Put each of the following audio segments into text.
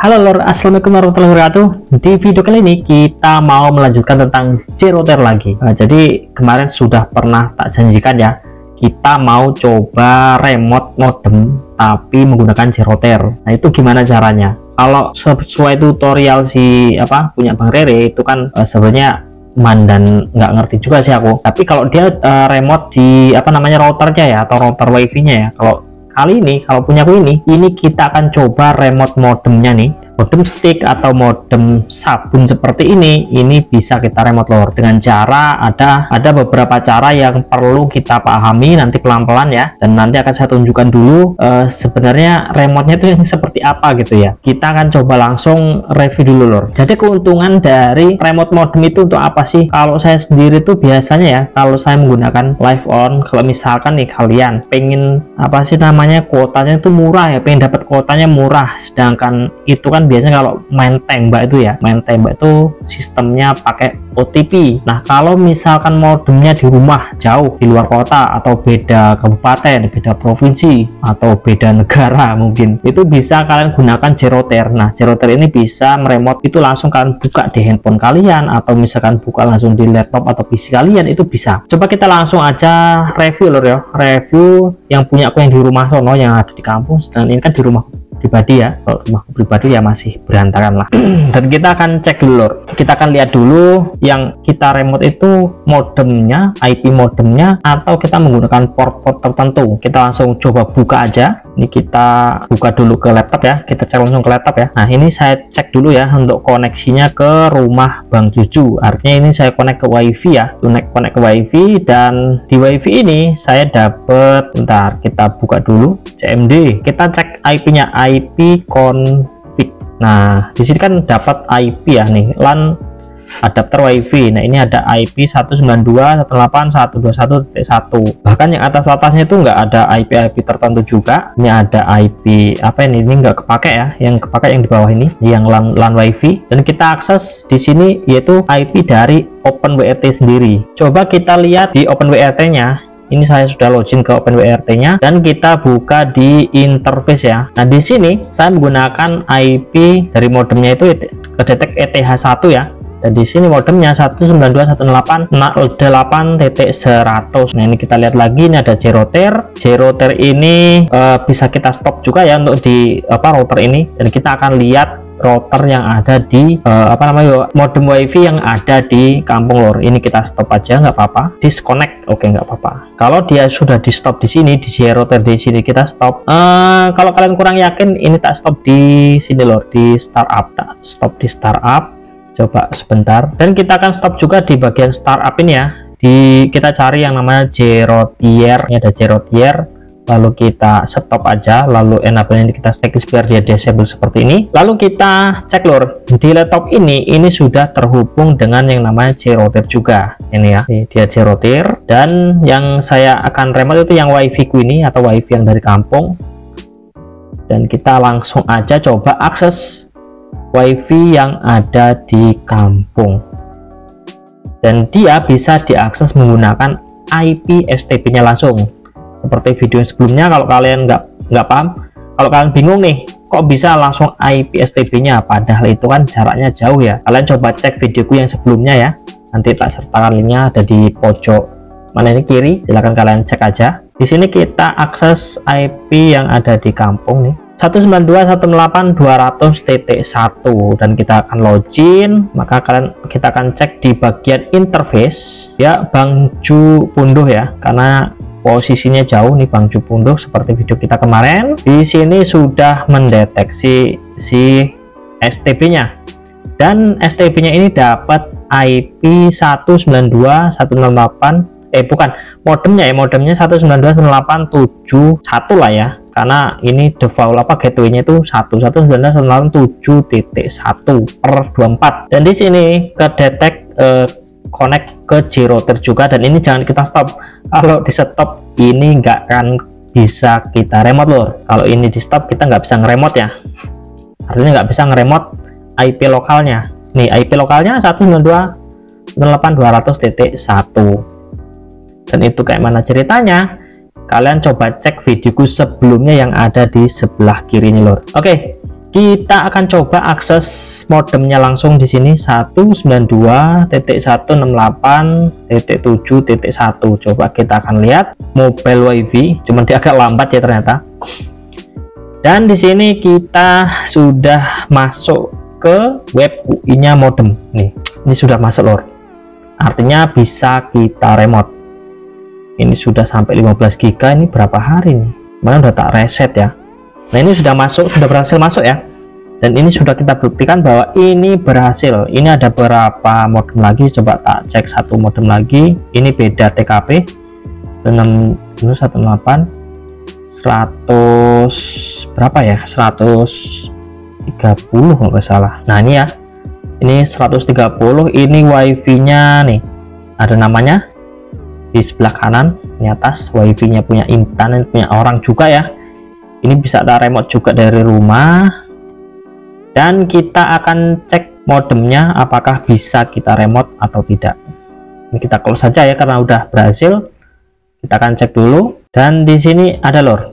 Halo lor, assalamualaikum warahmatullahi wabarakatuh. Di video kali ini kita mau melanjutkan tentang J-router lagi. Jadi kemarin sudah pernah tak janjikan ya, kita mau coba remote modem tapi menggunakan J-router. Nah itu gimana caranya? Kalau sesuai tutorial punya Bang Rere itu kan sebenarnya dan nggak ngerti juga sih aku. Tapi kalau dia remote di routernya ya, atau router wifi-nya ya. Kali ini kalau punya aku ini kita akan coba remote modemnya nih, modem stick atau modem sabun seperti ini bisa kita remote lor dengan cara ada beberapa cara yang perlu kita pahami nanti pelan-pelan ya, dan nanti akan saya tunjukkan dulu sebenarnya remote-nya itu yang seperti apa gitu ya. Kita akan coba langsung review dulu lor. Jadi keuntungan dari remote modem itu untuk apa sih? Kalau saya sendiri tuh biasanya ya, kalau saya menggunakan live on, kalau misalkan nih kalian pengen kuotanya itu murah ya, pengen dapat kuotanya murah, sedangkan itu kan biasanya kalau main tembak itu sistemnya pakai OTP. Nah kalau misalkan modemnya di rumah jauh di luar kota atau beda kabupaten, beda provinsi atau beda negara, mungkin itu bisa kalian gunakan J-router. Nah J-router ini bisa meremote itu langsung kalian buka di handphone kalian, atau misalkan buka langsung di laptop atau PC kalian, itu bisa. Coba kita langsung aja review lor ya, review yang punya aku yang di rumah sono, yang ada di kampus, dan ini kan di rumah pribadi ya. Kalau rumah pribadi ya masih berantakan lah. Dan kita akan cek dulu lor. Kita akan lihat dulu yang kita remote itu modemnya, IP modemnya, atau kita menggunakan port-port tertentu. Kita langsung coba buka aja. Ini kita buka dulu ke laptop ya, kita cek langsung ke laptop ya. Nah ini saya cek dulu ya untuk koneksinya ke rumah Bang Juju. Artinya ini saya connect ke wifi ya, connect ke wifi, dan di wifi ini saya dapat, bentar kita buka dulu CMD, kita cek IP-nya, IP config. Nah di sini kan dapat IP ya nih, LAN adapter wifi. Nah ini ada IP 192.168.121.1. bahkan yang atasnya itu nggak ada IP tertentu juga. Ini ada IP ini nggak kepake ya, yang kepake yang di bawah ini, yang LAN wifi. Dan kita akses di sini yaitu IP dari OpenWRT sendiri. Coba kita lihat di OpenWRT nya. Ini saya sudah login ke OpenWRT-nya dan kita buka di interface ya. Nah di sini saya menggunakan IP dari modemnya itu kedetek ETH1 ya. Dan di sini modemnya 192.168.8.100. Nah ini kita lihat lagi, ini ada J-router. J-router ini bisa kita stop juga ya untuk di router ini, dan kita akan lihat router yang ada di modem wifi yang ada di kampung lor. Ini kita stop aja, nggak apa-apa. Disconnect, oke nggak apa-apa. Kalau dia sudah di stop di sini, di J-router di sini kita stop. Kalau kalian kurang yakin, ini tak stop di sini lor, di startup. Tak stop di startup. Coba sebentar, dan kita akan stop juga di bagian startup ini ya. Kita cari yang namanya J-router. Ini ada J-router, lalu kita stop aja, lalu enable ini kita status biar dia disable seperti ini. Lalu kita cek lor, di laptop ini sudah terhubung dengan yang namanya J-router juga. Ini ya, dia J-router, dan yang saya akan remote itu yang wifi ku ini, atau wifi yang dari kampung. Dan kita langsung aja coba akses wifi yang ada di kampung, dan dia bisa diakses menggunakan IP STB nya langsung seperti video sebelumnya. Kalau kalian nggak paham, kalau kalian bingung nih kok bisa langsung IP STB nya, padahal itu kan jaraknya jauh ya, kalian coba cek videoku yang sebelumnya ya, nanti tak sertakan linknya, ada di pojok mana ini kiri, silahkan kalian cek aja. Di sini kita akses IP yang ada di kampung nih, 192.168.200.1, dan kita akan login. Maka kita akan cek di bagian interface ya, Bang Ju Punduh ya, karena posisinya jauh nih Bang Ju Punduh seperti video kita kemarin. Di sini sudah mendeteksi si STB nya, dan STB nya ini dapat IP 192.168, modemnya ya, modemnya 192.168.71 lah ya, karena ini default gateway-nya itu 192.167.1/24. dan di sini kedetek connect ke J-router juga, dan ini jangan kita stop. Kalau di stop ini nggak akan bisa kita remote lor. Kalau ini di stop kita nggak bisa ngeremote ya, artinya nggak bisa ngeremote IP lokalnya. Nih IP lokalnya 192.168.200.1. dan itu kayak mana ceritanya, kalian coba cek videoku sebelumnya yang ada di sebelah kiri ini lor. Oke, kita akan coba akses modemnya langsung di sini 192.168.7.1. Coba kita akan lihat mobile wifi, cuman dia agak lambat ya ternyata. Dan di sini kita sudah masuk ke web UI-nya modem. Nih, ini sudah masuk lor. Artinya bisa kita remote. Ini sudah sampai 15 GB, ini berapa hari nih? Mana udah tak reset ya. Nah, ini sudah masuk, sudah berhasil masuk ya. Dan ini sudah kita buktikan bahwa ini berhasil. Ini ada berapa modem lagi? Coba tak cek satu modem lagi. Ini beda TKP 618 100 berapa ya, 130 kalau nggak salah. Nah ini ya, ini 130. Ini wifi nya nih, ada namanya di sebelah kanan, di atas. Wifi nya punya Intan, punya orang juga ya. Ini bisa kita remote juga dari rumah. Dan kita akan cek modemnya apakah bisa kita remote atau tidak. Ini kita close saja ya karena udah berhasil. Kita akan cek dulu. Dan di sini ada lor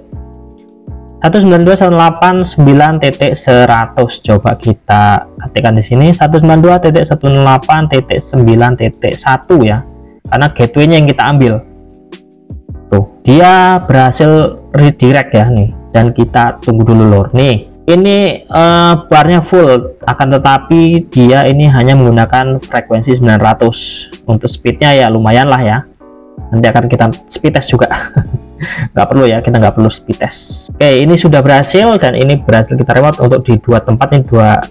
192.168.9.100. Coba kita ketikkan di sini 192.168.9.1 ya, karena gateway-nya yang kita ambil. Tuh, dia berhasil redirect ya nih. Dan kita tunggu dulu lor. Nih, ini barnya full, akan tetapi dia ini hanya menggunakan frekuensi 900. Untuk speednya ya lumayan lah ya. Nanti akan kita speed test juga. Nggak perlu ya, kita nggak perlu speed test. Oke, ini sudah berhasil dan ini berhasil kita remote untuk di dua tempat, ini dua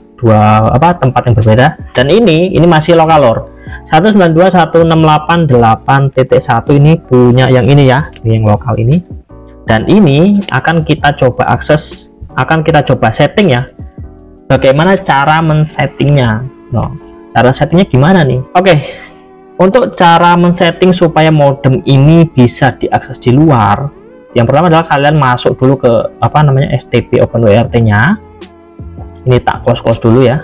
tempat yang berbeda. Dan ini masih lokal lor 192.168.8.1. ini punya yang ini ya, ini yang lokal ini. Dan ini akan kita coba akses, akan kita coba setting ya, bagaimana cara men-settingnya. Cara settingnya gimana nih? Oke, untuk cara men-setting supaya modem ini bisa diakses di luar, yang pertama adalah kalian masuk dulu ke STB OpenWRT nya. Ini tak close dulu ya.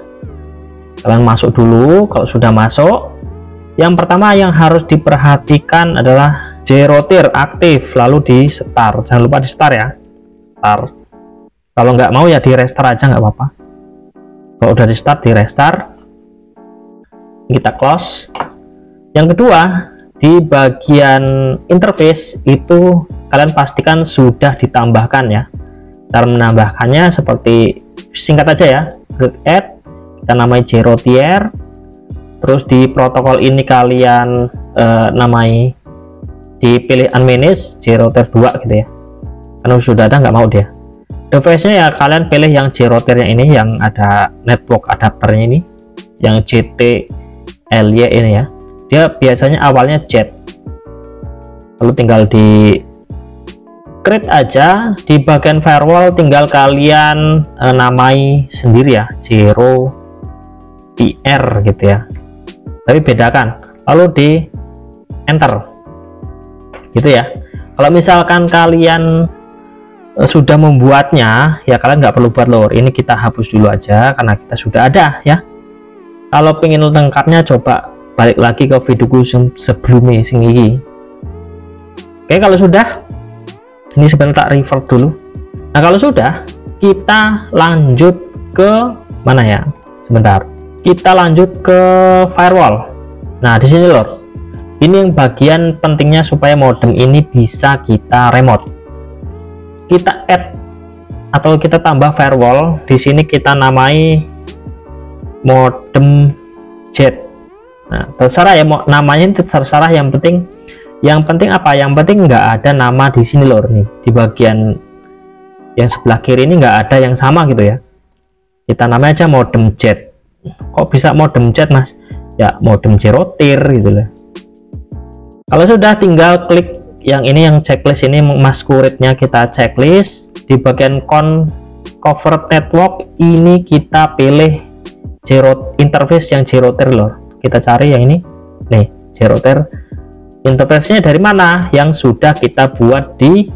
Kalian masuk dulu. Kalau sudah masuk, yang pertama yang harus diperhatikan adalah JRootr aktif, lalu di start. Jangan lupa di start ya, start. Kalau nggak mau ya di restart aja, nggak apa-apa. Kalau udah di start, di restart. Kita close. Yang kedua, di bagian interface itu kalian pastikan sudah ditambahkan ya. Cara menambahkannya seperti singkat aja ya, add, kita namai JRootr. Terus di protokol ini kalian namai, dipilih unmanage JRootr 2 gitu ya, karena sudah ada, nggak mau dia. Device-nya ya kalian pilih yang JRootr yang ini, yang ada network adapternya ini, yang JTLY ini ya. Dia biasanya awalnya Z, lalu tinggal di create aja. Di bagian firewall tinggal kalian namai sendiri ya, JRootr gitu ya, tapi bedakan, lalu di enter gitu ya. Kalau misalkan kalian sudah membuatnya ya, kalian nggak perlu buat lor. Ini kita hapus dulu aja karena kita sudah ada ya. Kalau pengen lengkapnya coba balik lagi ke videoku sebelumnya sini. Oke, kalau sudah, ini sebentar revert dulu. Nah kalau sudah, kita lanjut ke mana ya, sebentar, kita lanjut ke firewall. Nah di sini lor, ini yang bagian pentingnya supaya modem ini bisa kita remote. Kita add atau kita tambah firewall. Di sini kita namai modem Z. Nah terserah ya, mau namanya terserah, yang penting apa, yang penting nggak ada nama di sini lor. Nih di bagian yang sebelah kiri ini nggak ada yang sama gitu ya. Kita namanya aja modem Z. Kok bisa modem Z mas? Ya modem JRootr gitu lah. Kalau sudah, tinggal klik yang ini, yang checklist ini, masquerade-nya kita checklist. Di bagian cover network ini kita pilih interface yang JRootr loh. Kita cari yang ini nih, JRootr. Interface-nya dari mana? Yang sudah kita buat di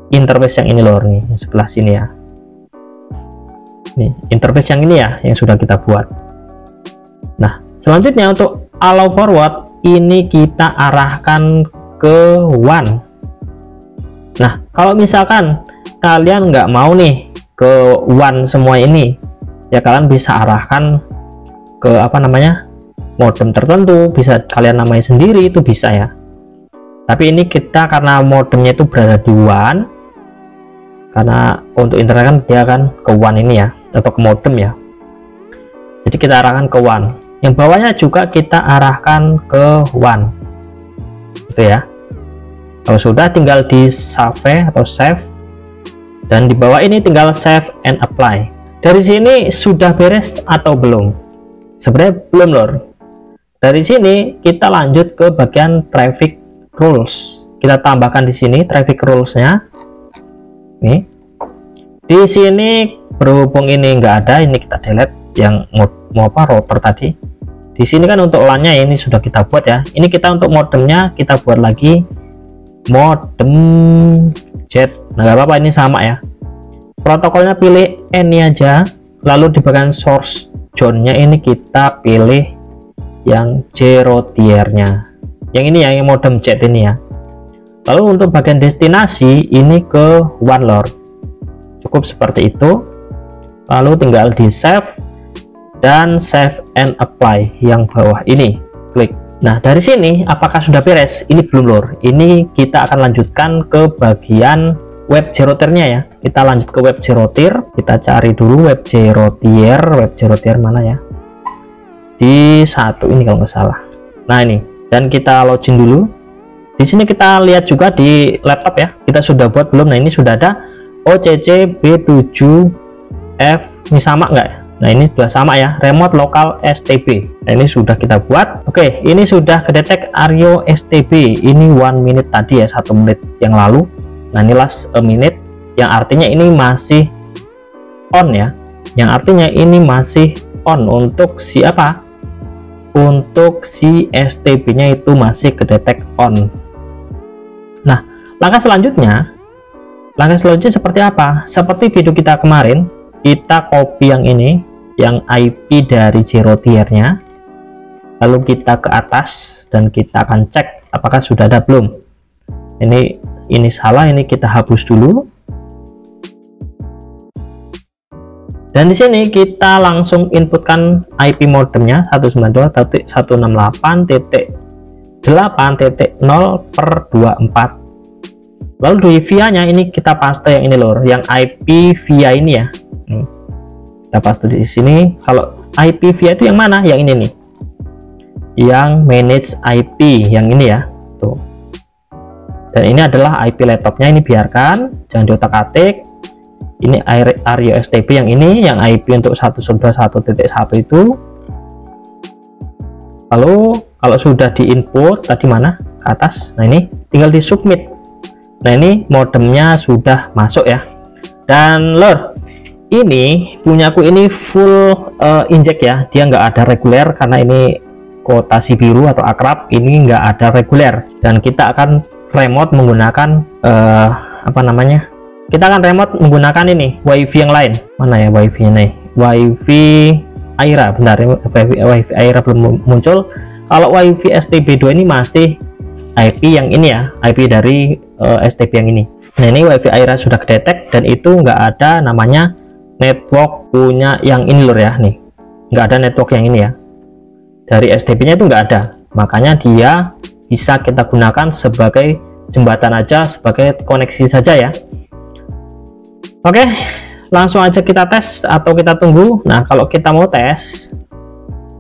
interface yang ini loh, nih yang sebelah sini ya. Nih interface yang ini ya, yang sudah kita buat. Nah selanjutnya untuk allow forward ini kita arahkan ke WAN. Nah kalau misalkan kalian nggak mau nih ke WAN semua ini ya, kalian bisa arahkan ke apa namanya, modem tertentu, bisa kalian namai sendiri, itu bisa ya. Tapi ini kita karena modemnya itu berada di WAN, karena untuk internet kan dia kan ke WAN ini ya, atau ke modem ya, jadi kita arahkan ke WAN. Yang bawahnya juga kita arahkan ke WAN gitu ya. Kalau sudah tinggal di save atau save, dan di bawah ini tinggal save and apply. Dari sini sudah beres atau belum? Sebenarnya belum lor. Dari sini kita lanjut ke bagian traffic rules. Kita tambahkan di sini traffic rules-nya. Nih. Di sini berhubung ini enggak ada, ini kita delete yang mau apa, router tadi. Di sini kan untuk LAN-nya ini sudah kita buat ya. Ini kita untuk modemnya kita buat lagi modem jet. Nah, nggak apa-apa, ini sama ya. Protokolnya pilih any aja. Lalu di bagian source zone-nya ini kita pilih yang zero tier-nya. Yang ini ya, yang modem jet ini ya. Lalu untuk bagian destinasi ini ke WAN lor. Cukup seperti itu. Lalu tinggal di save dan save and apply yang bawah ini. Klik. Nah, dari sini apakah sudah beres? Ini belum lor. Ini kita akan lanjutkan ke bagian web zero tier-nya ya. Kita lanjut ke web zero tier. Kita cari dulu web zero tier. Web zero tier mana ya? Di satu ini kalau nggak salah. Nah, ini. Dan kita login dulu. Di sini kita lihat juga di laptop ya. Kita sudah buat belum? Nah, ini sudah ada OCC B7F. Ini sama nggak ya? Nah, ini sudah sama ya, remote local STB. Nah, ini sudah kita buat. Oke, ini sudah kedetek Ario STB. Ini 1 minute tadi ya, 1 menit yang lalu. Nah, ini last a minute, yang artinya ini masih on ya. Yang artinya ini masih on untuk siapa? Untuk si STB-nya itu masih kedetek on. Nah, langkah selanjutnya seperti apa? Seperti video kita kemarin, kita copy yang ini, yang IP dari zero tier-nya, lalu kita ke atas dan kita akan cek apakah sudah ada belum. Ini salah, ini kita hapus dulu. Dan di sini kita langsung inputkan IP modemnya 192.168.8.0/24. Lalu di via-nya ini kita paste yang ini lor, yang IP via ini ya. Kita paste di sini. Kalau IP via itu yang mana? Yang ini nih, yang manage IP yang ini ya, tuh. Dan ini adalah IP laptopnya, ini biarkan, jangan diotak-atik. Ini Ario STB yang ini, yang IP untuk 192.1.1 itu. Lalu kalau sudah di input tadi mana? Ke atas. Nah, ini tinggal di submit. Nah, ini modemnya sudah masuk ya. Dan lor, ini punyaku ini full inject ya, dia nggak ada reguler karena ini kuotasi biru atau akrab, ini nggak ada reguler. Dan kita akan remote menggunakan apa namanya, kita akan remote menggunakan ini wifi yang lain. Mana ya wifi ini? Wifi Aira. Bentar, wifi Aira belum muncul. Kalau wifi STB2 ini masih IP yang ini ya, IP dari STB yang ini. Nah, ini wifi Aira sudah kedetek dan itu nggak ada namanya network punya yang ini lor ya. Nih, nggak ada network yang ini ya, dari STB nya itu nggak ada, makanya dia bisa kita gunakan sebagai jembatan aja, sebagai koneksi saja ya. Oke, langsung aja kita tes atau kita tunggu. Nah, kalau kita mau tes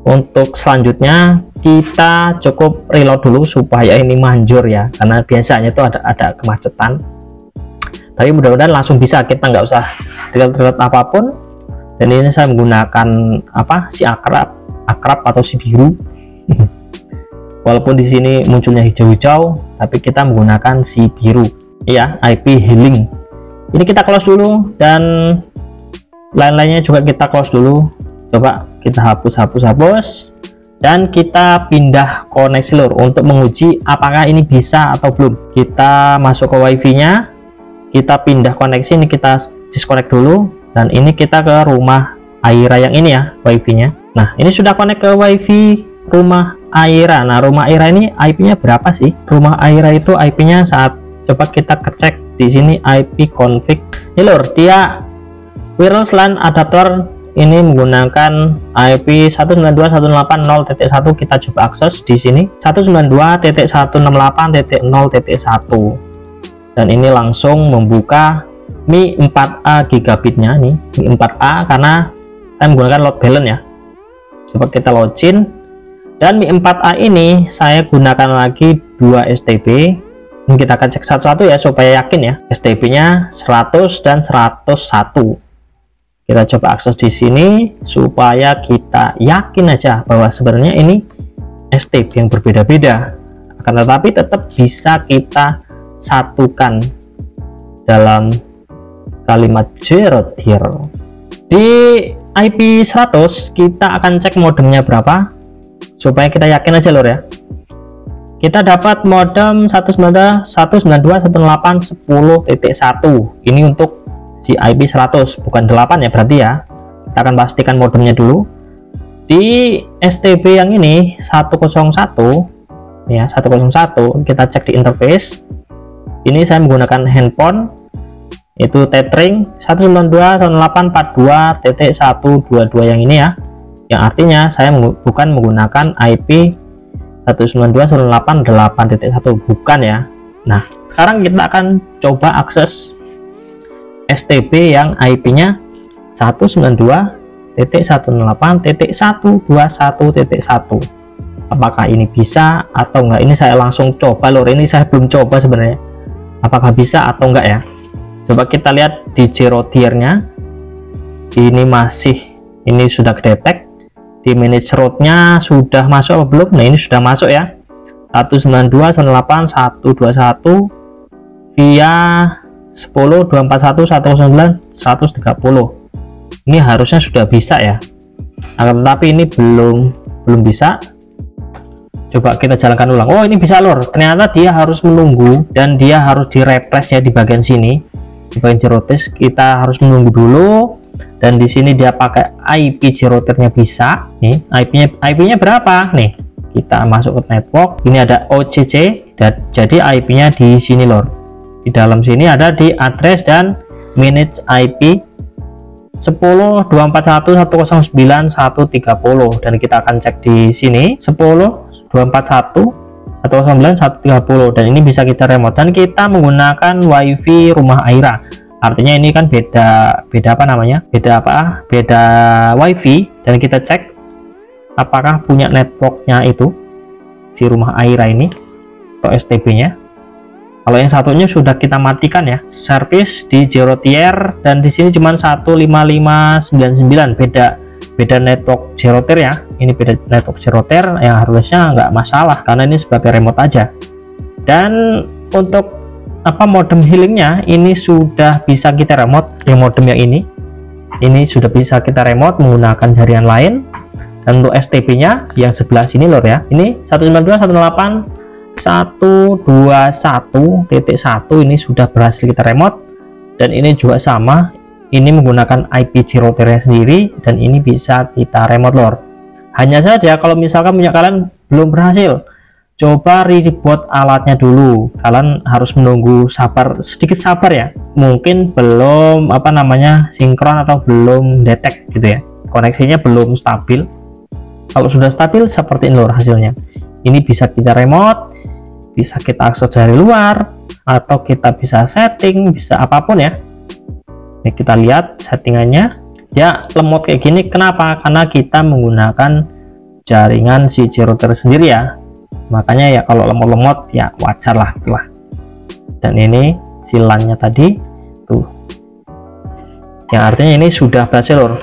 untuk selanjutnya, kita cukup reload dulu supaya ini manjur ya, karena biasanya itu ada kemacetan. Tapi mudah-mudahan langsung bisa, kita nggak usah reload apapun. Dan ini saya menggunakan apa, si akrab atau si biru. Walaupun di sini munculnya hijau-hijau, tapi kita menggunakan si biru ya, IP healing. Ini kita close dulu, dan lain-lainnya juga kita close dulu. Coba kita hapus, dan kita pindah koneksi lor untuk menguji apakah ini bisa atau belum. Kita masuk ke wifi nya, kita pindah koneksi, ini kita disconnect dulu, dan ini kita ke rumah Aira yang ini ya, wifi nya. Nah, ini sudah connect ke wifi rumah Aira. Nah, rumah Aira ini IP nya berapa sih? Rumah Aira itu IP nya saat coba kita cek di sini IP config. Ini lor, dia wireless LAN adapter ini menggunakan IP 192.168.0.1. Kita coba akses di sini 192.168.0.1 dan ini langsung membuka Mi 4A gigabitnya nih, Mi 4A karena saya menggunakan load balance ya. Coba kita login dan Mi 4A ini saya gunakan lagi 2 STB. Ini kita akan cek satu-satu ya supaya yakin ya. STB nya 100 dan 101. Kita coba akses di sini supaya kita yakin aja bahwa sebenarnya ini STB yang berbeda-beda, akan tetapi tetap bisa kita satukan dalam kalimat zero tier. Di IP 100 kita akan cek modemnya berapa supaya kita yakin aja lor ya. Kita dapat modem 192.168.10.1. Ini untuk si IP 100, bukan 8 ya berarti ya. Kita akan pastikan modemnya dulu. Di STB yang ini 101 ya, 101 kita cek di interface. Ini saya menggunakan handphone itu tethering 192.168.42.122 yang ini ya, yang artinya saya bukan menggunakan IP 192.168.8.1, bukan ya. Nah sekarang kita akan coba akses STB yang IP nya 192.168.121.1. apakah ini bisa atau enggak. Ini saya langsung coba lor, ini saya belum coba sebenarnya apakah bisa atau enggak ya. Coba kita lihat di zero tier-nya, ini sudah kedetek. Di manage route-nya sudah masuk atau belum? Nah ini sudah masuk ya, 192.168.121 via 10.241.109.130. Ini harusnya sudah bisa ya, tetapi ini belum bisa. Coba kita jalankan ulang. Oh ini bisa lor, ternyata dia harus menunggu dan dia harus di refresh ya di bagian sini, di bagian zerotis kita harus menunggu dulu. Dan di sini dia pakai IP zeroternya bisa nih, IP-nya berapa nih, kita masuk ke network, ini ada OCC dan jadi IP-nya di sini lor, di dalam sini ada di address dan manage IP 10.241.109.130 dan kita akan cek di sini 10.241.109.130 dan ini bisa kita remote dan kita menggunakan WiFi rumah Aira. Artinya ini kan beda WiFi dan kita cek apakah punya networknya itu si rumah Aira ini atau STB nya. Kalau yang satunya sudah kita matikan ya, service di zero tier dan di sini cuma 15599, beda network zero tier ya. Ini beda network zero tier yang harusnya nggak masalah karena ini sebagai remote aja. Dan untuk modem healingnya ini sudah bisa kita remote, modem yang ini sudah bisa kita remote menggunakan jaringan lain. Dan untuk STB nya yang sebelah sini lor ya, ini 192.168.121.1 ini sudah berhasil kita remote dan ini juga sama, ini menggunakan IP zeroternya sendiri dan ini bisa kita remote lor. Hanya saja kalau misalkan punya kalian belum berhasil, coba reboot alatnya dulu. Kalian harus menunggu, sedikit sabar ya, mungkin belum sinkron atau belum detect gitu ya, koneksinya belum stabil. Kalau sudah stabil seperti ini lor hasilnya. Ini bisa kita remote, bisa kita akses dari luar, atau kita bisa setting, bisa apapun ya. Ini kita lihat settingannya ya, lemot kayak gini. Kenapa? Karena kita menggunakan jaringan si router sendiri ya, makanya ya kalau lemot-lemot ya wajar lah itulah. Dan ini silannya tadi tuh, yang artinya ini sudah berhasil lor.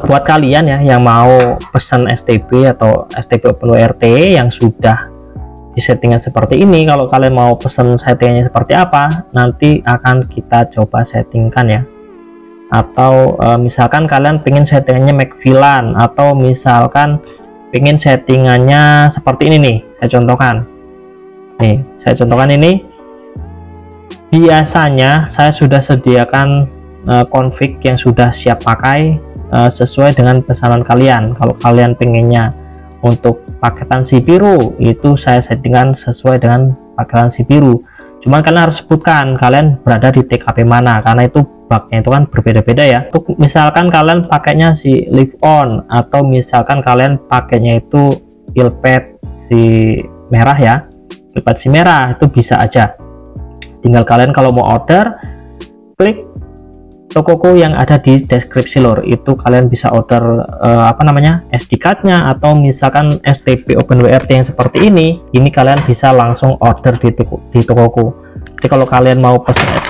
Buat kalian ya yang mau pesan STB atau STB OpenWrt yang sudah di settingan seperti ini, kalau kalian mau pesan settingannya seperti apa nanti akan kita coba settingkan ya. Atau misalkan kalian pengen settingannya McVLAN atau misalkan pengen settingannya seperti ini nih, saya contohkan ini. Biasanya saya sudah sediakan config yang sudah siap pakai sesuai dengan pesanan kalian. Kalau kalian pengennya untuk paketan si biru, itu saya settingan sesuai dengan paketan si biru. Cuman kalian harus sebutkan kalian berada di TKP mana, karena itu bugnya itu kan berbeda-beda ya. Untuk misalkan kalian pakainya si live on, atau misalkan kalian pakainya itu pilpad si merah ya, pilpad si merah, itu bisa aja. Tinggal kalian kalau mau order, klik tokoku yang ada di deskripsi lor, itu kalian bisa order SD card-nya, atau misalkan STB OpenWRT yang seperti ini kalian bisa langsung order di tokoku. Jadi kalau kalian mau pesan,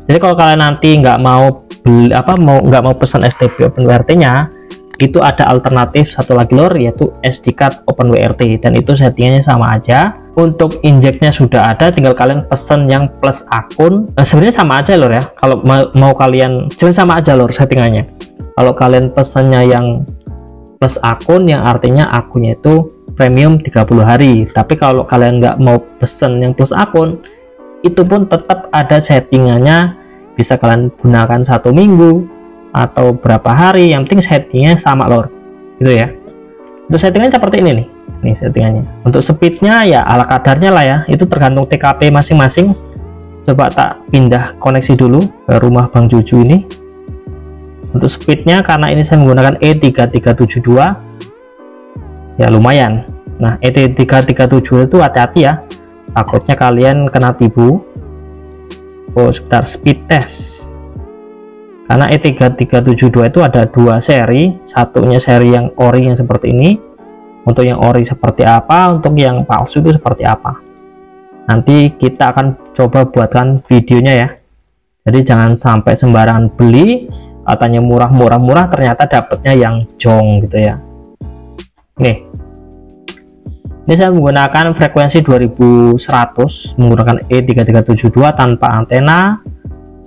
jadi kalau kalian nanti nggak mau beli nggak mau pesan STB OpenWRT-nya, itu ada alternatif satu lagi lor, yaitu SD card OpenWRT, dan itu settingannya sama aja. Untuk injeknya sudah ada, tinggal kalian pesen yang plus akun. Sebenarnya sama aja lor ya, kalau mau kalian cuma sama aja lor settingannya. Kalau kalian pesennya yang plus akun, yang artinya akunnya itu premium 30 hari, tapi kalau kalian nggak mau pesen yang plus akun, itu pun tetap ada settingannya, bisa kalian gunakan 1 minggu atau berapa hari, yang penting settingnya sama lor, gitu ya. Untuk settingannya seperti ini nih settingannya. Untuk speednya ya ala kadarnya lah ya, itu tergantung TKP masing-masing. Coba tak pindah koneksi dulu ke rumah Bang Juju ini. Untuk speednya, karena ini saya menggunakan E3372 ya lumayan. Nah, E3372 itu hati-hati ya, takutnya kalian kena tipu. Sekitar speed test, karena E3372 itu ada 2 seri, satunya seri yang ori yang seperti ini. Untuk yang ori seperti apa, untuk yang palsu itu seperti apa, nanti kita akan coba buatkan videonya ya. Jadi jangan sampai sembarangan beli, katanya murah ternyata dapatnya yang jong gitu ya. Nih, ini saya menggunakan frekuensi 2100 menggunakan E3372 tanpa antena,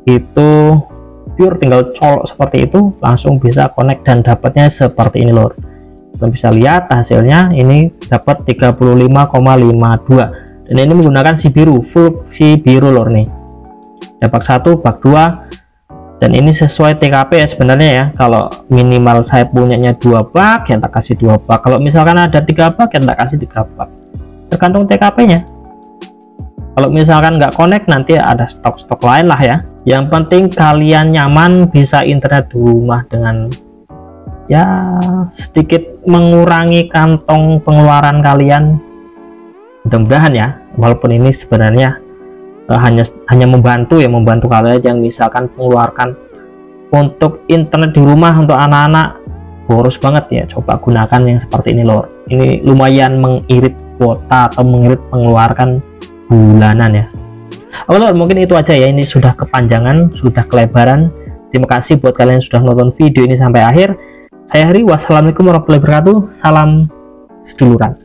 itu pure tinggal colok seperti itu langsung bisa connect dan dapatnya seperti ini lor. Kalian bisa lihat hasilnya, ini dapat 35,52, dan ini menggunakan si biru, full si biru lor nih. Ya, bak 1, bak 2, dan ini sesuai TKP ya sebenarnya ya. Kalau minimal saya punyanya 2 bak ya tak kasih 2 bak, kalau misalkan ada 3 bak ya tak kasih 3 bak, tergantung TKP nya. Kalau misalkan nggak connect nanti ada stok-stok lain lah ya. Yang penting kalian nyaman, bisa internet di rumah dengan ya sedikit mengurangi kantong pengeluaran kalian, mudah-mudahan ya. Walaupun ini sebenarnya hanya membantu kalian yang misalkan mengeluarkan untuk internet di rumah untuk anak-anak boros banget ya, coba gunakan yang seperti ini lor. Ini lumayan mengirit kuota atau mengirit pengeluaran bulanan ya. Oke lor, mungkin itu aja ya, ini sudah kepanjangan, sudah kelebaran. Terima kasih buat kalian yang sudah nonton video ini sampai akhir. Saya Hari, wassalamualaikum warahmatullahi wabarakatuh, salam seduluran.